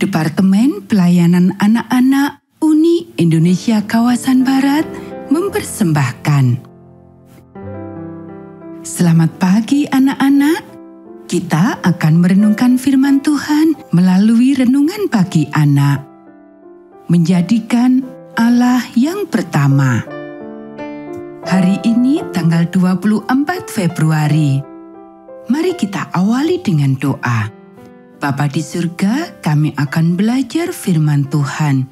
Departemen Pelayanan Anak-anak Uni Indonesia Kawasan Barat mempersembahkan. Selamat pagi anak-anak. Kita akan merenungkan firman Tuhan melalui renungan pagi anak. Menjadikan Allah yang pertama. Hari ini tanggal 24 Februari. Mari kita awali dengan doa. Bapa di surga, kami akan belajar firman Tuhan.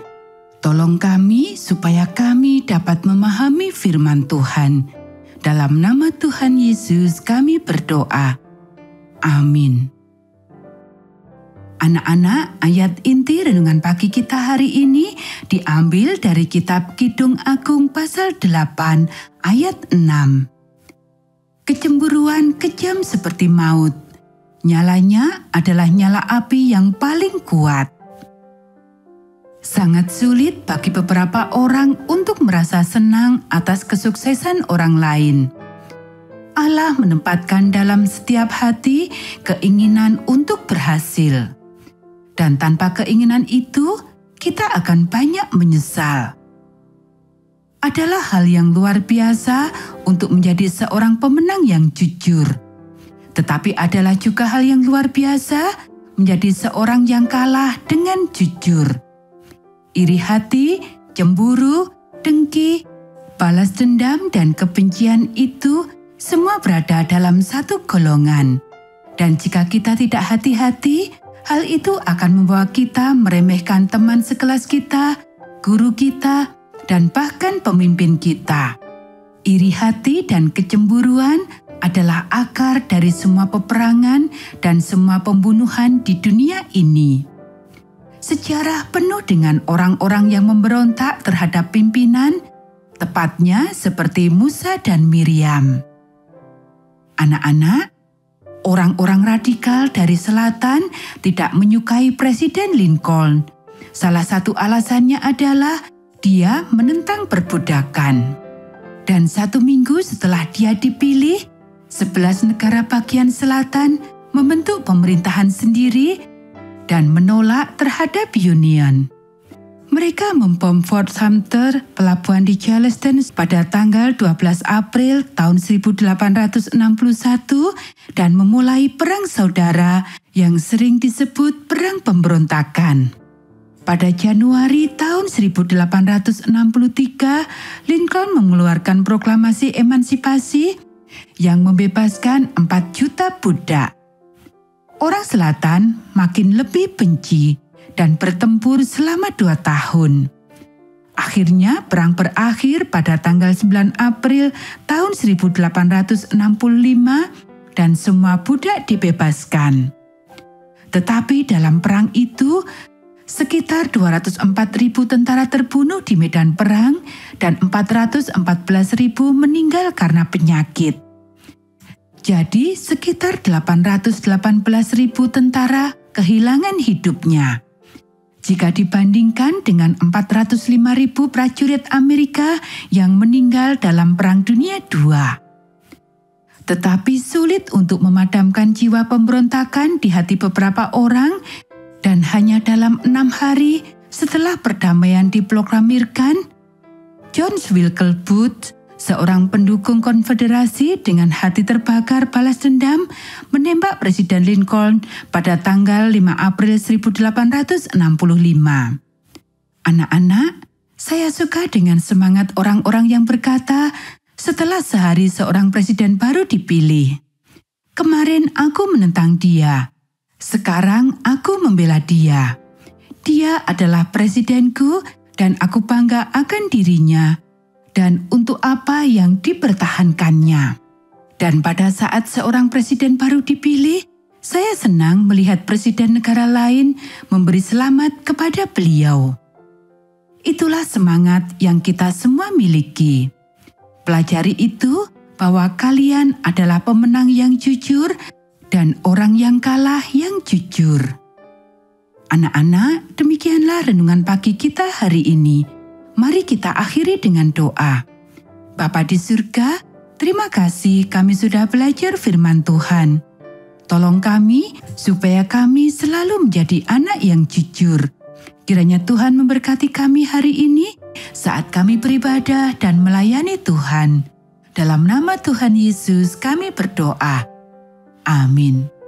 Tolong kami supaya kami dapat memahami firman Tuhan. Dalam nama Tuhan Yesus kami berdoa. Amin. Anak-anak, ayat inti renungan pagi kita hari ini diambil dari kitab Kidung Agung pasal 8 ayat 6. Kecemburuan kejam seperti maut. Nyalanya adalah nyala api yang paling kuat. Sangat sulit bagi beberapa orang untuk merasa senang atas kesuksesan orang lain. Allah menempatkan dalam setiap hati keinginan untuk berhasil. Dan tanpa keinginan itu, kita akan banyak menyesal. Adalah hal yang luar biasa untuk menjadi seorang pemenang yang jujur. Tetapi adalah juga hal yang luar biasa menjadi seorang yang kalah dengan jujur. Iri hati, cemburu, dengki, balas dendam, dan kebencian itu semua berada dalam satu golongan. Dan jika kita tidak hati-hati, hal itu akan membawa kita meremehkan teman sekelas kita, guru kita, dan bahkan pemimpin kita. Iri hati dan kecemburuan adalah akar dari semua peperangan dan semua pembunuhan di dunia ini. Sejarah penuh dengan orang-orang yang memberontak terhadap pimpinan, tepatnya seperti Musa dan Miriam. Anak-anak, orang-orang radikal dari selatan tidak menyukai Presiden Lincoln. Salah satu alasannya adalah dia menentang perbudakan. Dan 1 minggu setelah dia dipilih, 11 negara bagian selatan membentuk pemerintahan sendiri dan menolak terhadap Union. Mereka membom Fort Sumter, pelabuhan di Charleston pada tanggal 12 April tahun 1861 dan memulai perang saudara yang sering disebut Perang Pemberontakan. Pada Januari tahun 1863, Lincoln mengeluarkan proklamasi emansipasi yang membebaskan 4 juta budak. Orang selatan makin lebih benci dan bertempur selama 2 tahun. Akhirnya perang berakhir pada tanggal 9 April tahun 1865 dan semua budak dibebaskan. Tetapi dalam perang itu, sekitar 204.000 tentara terbunuh di medan perang dan 414.000 meninggal karena penyakit. Jadi sekitar 818.000 tentara kehilangan hidupnya. Jika dibandingkan dengan 405.000 prajurit Amerika yang meninggal dalam Perang Dunia II. Tetapi sulit untuk memadamkan jiwa pemberontakan di hati beberapa orang dan hanya dalam 6 hari setelah perdamaian diproklamirkan, John Wilkes Booth, seorang pendukung konfederasi dengan hati terbakar balas dendam, menembak Presiden Lincoln pada tanggal 5 April 1865. Anak-anak, saya suka dengan semangat orang-orang yang berkata, setelah sehari seorang presiden baru dipilih. Kemarin aku menentang dia, sekarang aku membela dia. Dia adalah presidenku dan aku bangga akan dirinya. Dan untuk apa yang dipertahankannya. Dan pada saat seorang presiden baru dipilih, saya senang melihat presiden negara lain memberi selamat kepada beliau. Itulah semangat yang kita semua miliki. Pelajari itu bahwa kalian adalah pemenang yang jujur dan orang yang kalah yang jujur. Anak-anak, demikianlah renungan pagi kita hari ini. Mari kita akhiri dengan doa. Bapa di surga, terima kasih kami sudah belajar firman Tuhan. Tolong kami supaya kami selalu menjadi anak yang jujur. Kiranya Tuhan memberkati kami hari ini saat kami beribadah dan melayani Tuhan. Dalam nama Tuhan Yesus kami berdoa. Amin.